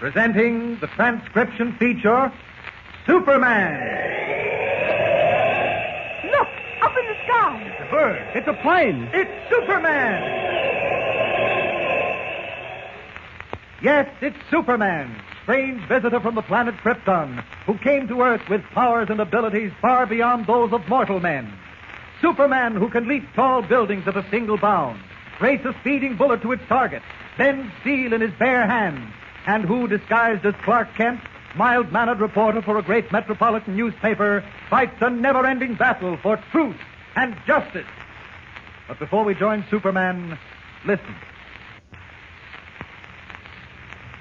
presenting the transcription feature, Superman. Look, up in the sky. It's a bird. It's a plane. It's Superman. Yes, it's Superman, strange visitor from the planet Krypton, who came to Earth with powers and abilities far beyond those of mortal men. Superman, who can leap tall buildings at a single bound, race a speeding bullet to its target, bend steel in his bare hands, and who, disguised as Clark Kent, mild-mannered reporter for a great metropolitan newspaper, fights a never-ending battle for truth and justice. But before we join Superman, listen.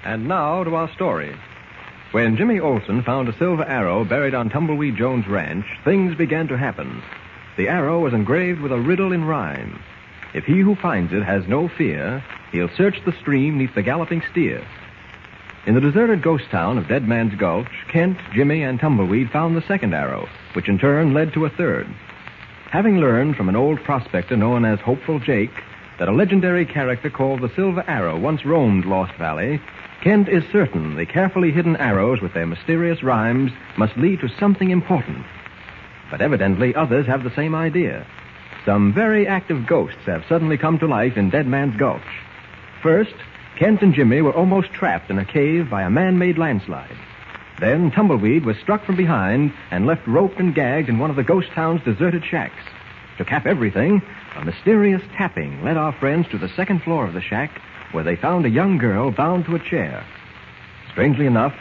And now to our story. When Jimmy Olsen found a silver arrow buried on Tumbleweed Jones' ranch, things began to happen. The arrow was engraved with a riddle in rhyme. If he who finds it has no fear, he'll search the stream neath the galloping steer. In the deserted ghost town of Dead Man's Gulch, Kent, Jimmy, and Tumbleweed found the second arrow, which in turn led to a third. Having learned from an old prospector known as Hopeful Jake that a legendary character called the Silver Arrow once roamed Lost Valley, Kent is certain the carefully hidden arrows with their mysterious rhymes must lead to something important. But evidently others have the same idea. Some very active ghosts have suddenly come to life in Dead Man's Gulch. First, Kent and Jimmy were almost trapped in a cave by a man-made landslide. Then Tumbleweed was struck from behind and left roped and gagged in one of the ghost town's deserted shacks. To cap everything, a mysterious tapping led our friends to the second floor of the shack, where they found a young girl bound to a chair. Strangely enough,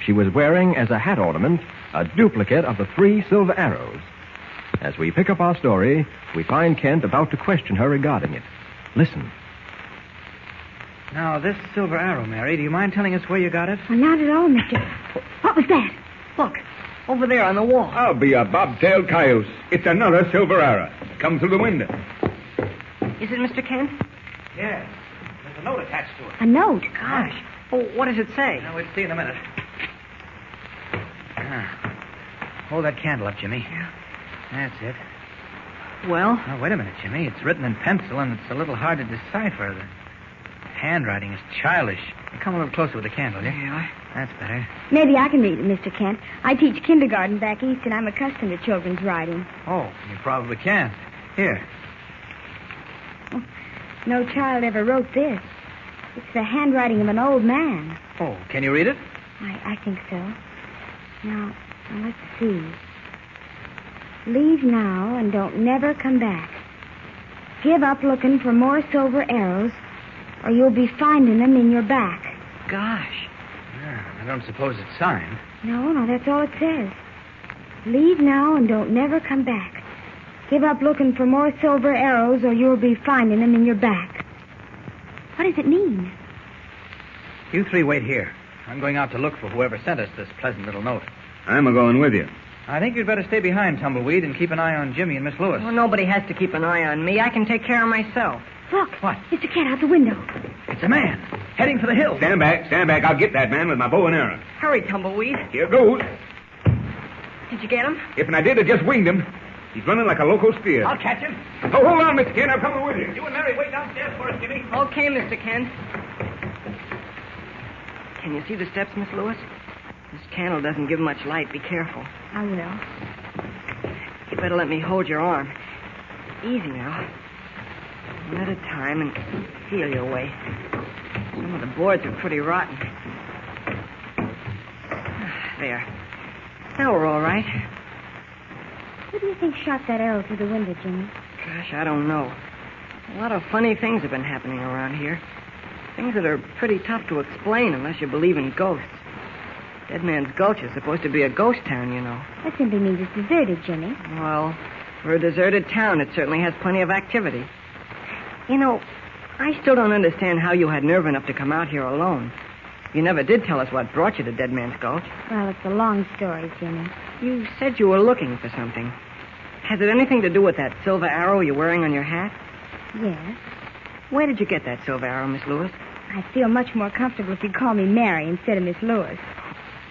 she was wearing as a hat ornament a duplicate of the 3 silver arrows. As we pick up our story, we find Kent about to question her regarding it. Listen. Now, this silver arrow, Mary, do you mind telling us where you got it? Well, not at all, mister. What was that? Look, over there on the wall. I'll be a bobtailed cayuse. It's another silver arrow. Come through the window. Is it Mr. Kent? Yes. There's a note attached to it. A note? Gosh. Oh, what does it say? We'll see in a minute. Hold that candle up, Jimmy. Yeah. That's it. Well? Now, wait a minute, Jimmy. It's written in pencil, and it's a little hard to decipher. The handwriting is childish. Come a little closer with the candle, yeah? Yeah. That's better. Maybe I can read it, Mr. Kent. I teach kindergarten back east, and I'm accustomed to children's writing. Oh, you probably can. Here. Oh, no child ever wrote this. It's the handwriting of an old man. Oh, can you read it? I think so. Now, let's see. Leave now and don't never come back. Give up looking for more silver arrows, or you'll be finding them in your back. Gosh. Yeah, I don't suppose it's signed. No, that's all it says. Leave now and don't never come back. Give up looking for more silver arrows, or you'll be finding them in your back. What does it mean? You 3 wait here. I'm going out to look for whoever sent us this pleasant little note. I'm a-going with you. I think you'd better stay behind, Tumbleweed, and keep an eye on Jimmy and Miss Lewis. Well, nobody has to keep an eye on me. I can take care of myself. Look. What? Mr. Kent out the window. It's a man, heading for the hill. Stand back. I'll get that man with my bow and arrow. Hurry, Tumbleweed. Here goes. Did you get him? If I did, I just winged him. He's running like a local steer. I'll catch him. Oh, hold on, Mr. Kent. I'm coming with you. You and Mary wait downstairs for us, Jimmy. Okay, Mr. Kent. Can you see the steps, Miss Lewis? This candle doesn't give much light. Be careful. I will. You better let me hold your arm. Easy now. One at a time and feel your way. Some of the boards are pretty rotten. There. Now we're all right. Who do you think shot that arrow through the window, Jimmy? Gosh, I don't know. A lot of funny things have been happening around here. Things that are pretty tough to explain unless you believe in ghosts. Dead Man's Gulch is supposed to be a ghost town, you know. That simply means it's deserted, Jimmy. Well, for a deserted town, it certainly has plenty of activity. You know, I still don't understand how you had nerve enough to come out here alone. You never did tell us what brought you to Dead Man's Gulch. Well, it's a long story, Jimmy. You said you were looking for something. Has it anything to do with that silver arrow you're wearing on your hat? Yes. Where did you get that silver arrow, Miss Lewis? I feel much more comfortable if you call me Mary instead of Miss Lewis.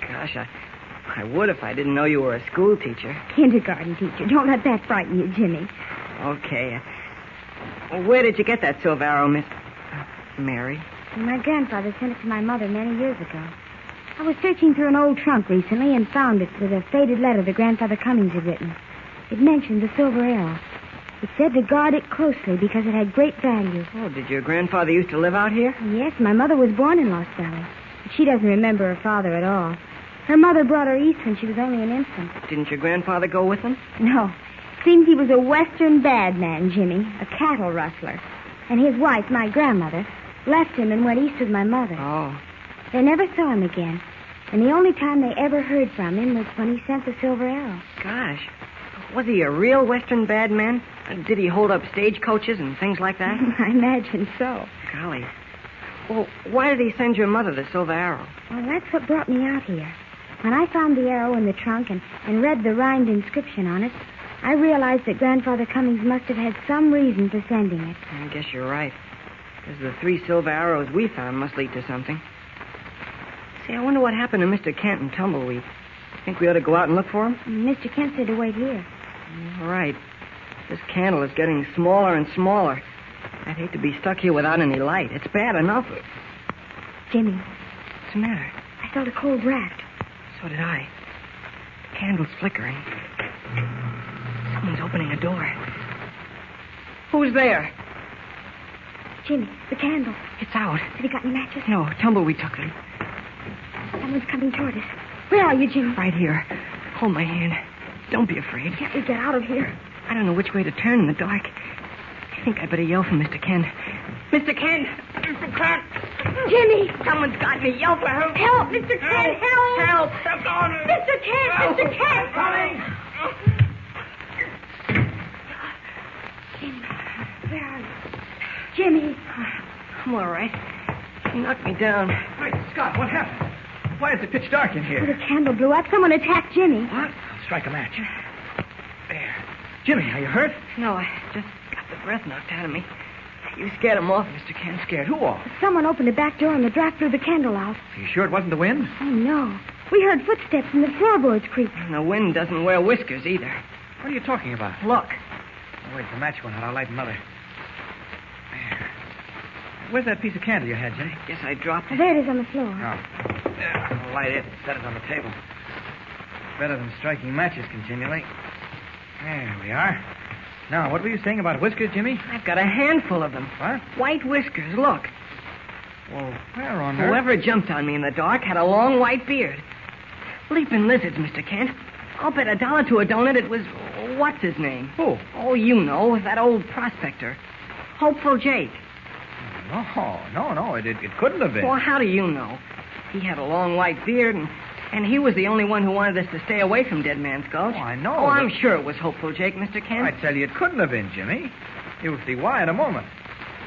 Gosh, I would if I didn't know you were a school teacher. Kindergarten teacher. Don't let that frighten you, Jimmy. Okay. Well, where did you get that silver arrow, Miss... Mary? My grandfather sent it to my mother many years ago. I was searching through an old trunk recently and found it with a faded letter that Grandfather Cummings had written. It mentioned the silver arrow. It said to guard it closely because it had great value. Oh, did your grandfather used to live out here? Yes, my mother was born in Lost Valley. But she doesn't remember her father at all. Her mother brought her east when she was only an infant. Didn't your grandfather go with them? No. Seems he was a western bad man, Jimmy, a cattle rustler. And his wife, my grandmother, left him and went east with my mother. Oh. They never saw him again. And the only time they ever heard from him was when he sent the silver arrow. Gosh. Was he a real western bad man? Did he hold up stagecoaches and things like that? I imagine so. Golly. Well, why did he send your mother the silver arrow? Well, that's what brought me out here. When I found the arrow in the trunk and read the rhymed inscription on it, I realized that Grandfather Cummings must have had some reason for sending it. I guess you're right. Because the 3 silver arrows we found must lead to something. Say, I wonder what happened to Mr. Kent and Tumbleweed. Think we ought to go out and look for him? Mr. Kent said to wait here. All right. This candle is getting smaller and smaller. I'd hate to be stuck here without any light. It's bad enough. Jimmy, What's the matter? I felt a cold draft. So did I. The candle's flickering. Someone's opening a door. Who's there? Jimmy, the candle. It's out. Have you got any matches? No, Tumbleweed took them. Someone's coming toward us. Where are you, Jimmy? Right here. Hold my hand. Don't be afraid. Can't we get out of here? I don't know which way to turn in the dark. I think I better yell for Mr. Kent. Mr. Kent! Mr. Kent! Jimmy! Someone's got me. Yell for help. Help, Mr. Kent, help! Help! Step on it. Mr. Kent! Help. Mr. Kent! Coming. Jimmy, where are you? Jimmy! I'm all right. He knocked me down. Wait, Scott, what happened? Why is it pitch dark in Oh, here? the candle blew up. Someone attacked Jimmy. What? I'll strike a match. There. Jimmy, are you hurt? No, I just got the breath knocked out of me. You scared him off, Mr. Kent. Scared who off? Someone opened the back door and the draft blew the candle out. Are you sure it wasn't the wind? Oh, no. We heard footsteps and the floorboards creak. And the wind doesn't wear whiskers either. What are you talking about? Look. Oh, wait, the match went out. I'll light another. There. Where's that piece of candle you had, Jimmy? Guess I dropped it. There it is on the floor. Oh. There, I'll light it and set it on the table. Better than striking matches continually. There we are. Now, what were you saying about whiskers, Jimmy? I've got a handful of them. What? White whiskers, look. Well, where on earth? Whoever jumped on me in the dark had a long white beard. Leaping lizards, Mr. Kent. I'll bet $1 to a donut it was... What's his name? Who? Oh, you know, that old prospector. Hopeful Jake. No. It couldn't have been. Well, how do you know? He had a long white beard, and he was the only one who wanted us to stay away from Dead Man's Gulch. Oh, I know. Oh, I'm sure it was Hopeful Jake, Mr. Kent. I tell you, it couldn't have been, Jimmy. You'll see why in a moment.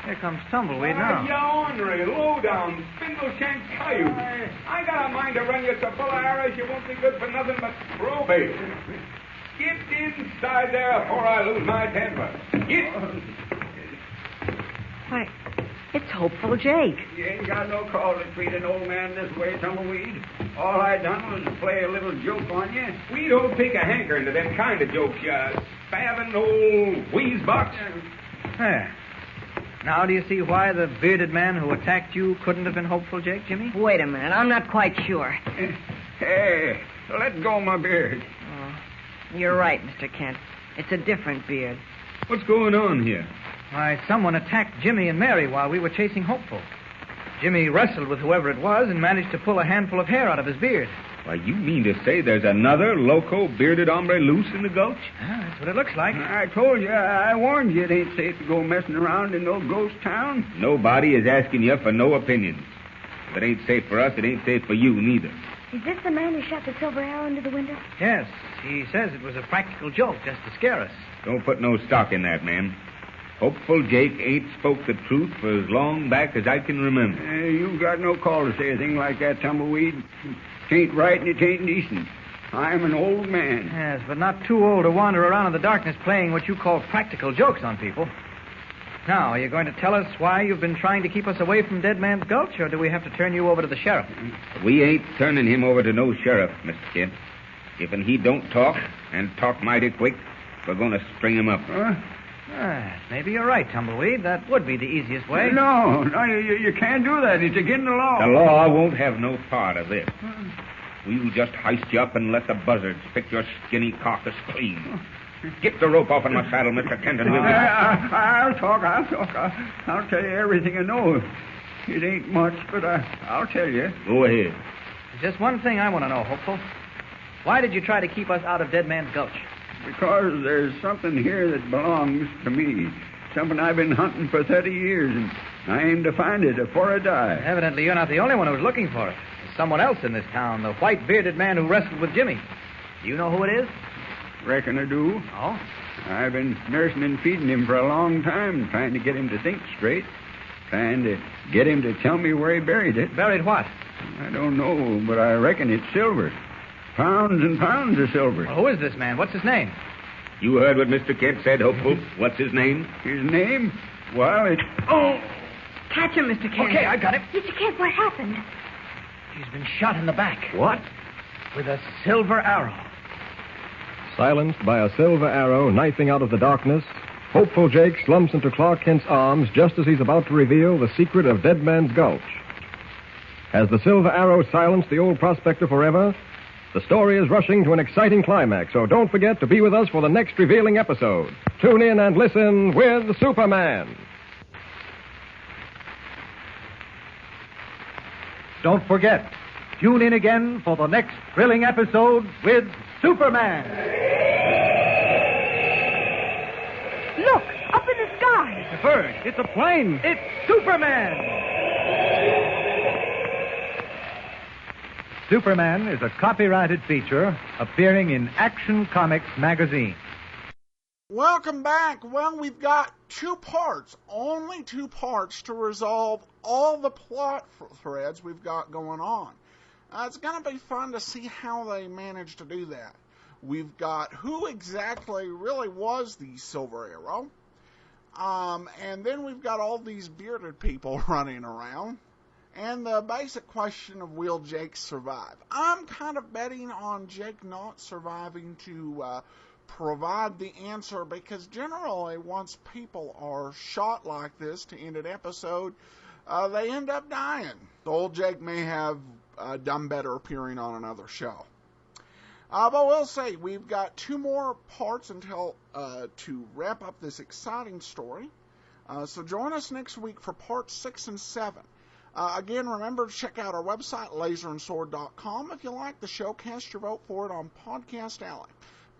Here comes Tumbleweed now. You ornery, low-down, spindle-shank coyote. I got a mind to run you so full of arrows you won't be good for nothing but probate. Get inside there before I lose my temper. Get. Why, it's Hopeful Jake. You ain't got no call to treat an old man this way, Tumbleweed. All I done was play a little joke on you. We don't take a hankering to them kind of jokes, you spavined old wheezebox. There. Now do you see why the bearded man who attacked you couldn't have been Hopeful Jake, Jimmy? Wait a minute, I'm not quite sure. Hey, let go my beard. Oh, you're right, Mr. Kent. It's a different beard. What's going on here? Why, someone attacked Jimmy and Mary while we were chasing Hopeful. Jimmy wrestled with whoever it was and managed to pull a handful of hair out of his beard. Why, you mean to say there's another loco bearded hombre loose in the gulch? Yeah, that's what it looks like. I told you, I warned you it ain't safe to go messing around in no ghost town. Nobody is asking you for no opinions. If it ain't safe for us, it ain't safe for you neither. Is this the man who shot the silver arrow into the window? Yes, he says it was a practical joke just to scare us. Don't put no stock in that, man. Hopeful Jake ain't spoke the truth for as long back as I can remember. You got no call to say a thing like that, Tumbleweed. It ain't right and it ain't decent. I'm an old man. Yes, but not too old to wander around in the darkness playing what you call practical jokes on people. Now, are you going to tell us why you've been trying to keep us away from Dead Man's Gulch, or do we have to turn you over to the sheriff? We ain't turning him over to no sheriff, Mr. Kent. If he don't talk, and talk mighty quick, we're going to string him up. Maybe you're right, Tumbleweed. That would be the easiest way. No, you can't do that. It's against the law. The law won't have no part of this. We'll just hoist you up and let the buzzards pick your skinny carcass clean. Get the rope off of my saddle, Mr. Kenton, will you? I'll talk. I'll tell you everything I know. It ain't much, but I'll tell you. Go ahead. There's just one thing I want to know, Hopeful. Why did you try to keep us out of Dead Man's Gulch? Because there's something here that belongs to me. Something I've been hunting for 30 years, and I aim to find it before I die. Evidently, you're not the only one who's looking for it. There's someone else in this town, the white-bearded man who wrestled with Jimmy. Do you know who it is? Reckon I do. Oh? I've been nursing and feeding him for a long time, trying to get him to think straight. Trying to get him to tell me where he buried it. Buried what? I don't know, but I reckon it's silver. Pounds and pounds of silver. Well, who is this man? What's his name? You heard what Mr. Kent said, Hopeful. What's his name? His name? Well, it's... Oh! Catch him, Mr. Kent. Okay, I got him. Mr. Kent, what happened? He's been shot in the back. What? With a silver arrow. Silenced by a silver arrow knifing out of the darkness, Hopeful Jake slumps into Clark Kent's arms just as he's about to reveal the secret of Dead Man's Gulch. Has the silver arrow silenced the old prospector forever? The story is rushing to an exciting climax, so don't forget to be with us for the next revealing episode. Tune in and listen with Superman. Don't forget, tune in again for the next thrilling episode with Superman. Look, up in the sky. It's a bird. It's a plane. It's Superman. Superman is a copyrighted feature appearing in Action Comics magazine. Welcome back. Well, we've got two parts, only two parts to resolve all the plot threads we've got going on. It's going to be fun to see how they manage to do that. We've got who exactly really was the Silver Arrow, and then we've got all these bearded people running around, and the basic question of will Jake survive? I'm kind of betting on Jake not surviving to provide the answer, because generally once people are shot like this to end an episode, they end up dying. Old Jake may have done better appearing on another show. But we'll see. We've got two more parts until to wrap up this exciting story. So join us next week for parts 6 and 7. Again, remember to check out our website, laserandsword.com. If you like the show, cast your vote for it on Podcast Alley,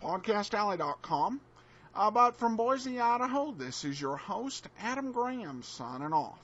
podcastalley.com. But from Boise, Idaho, this is your host, Adam Graham, signing off.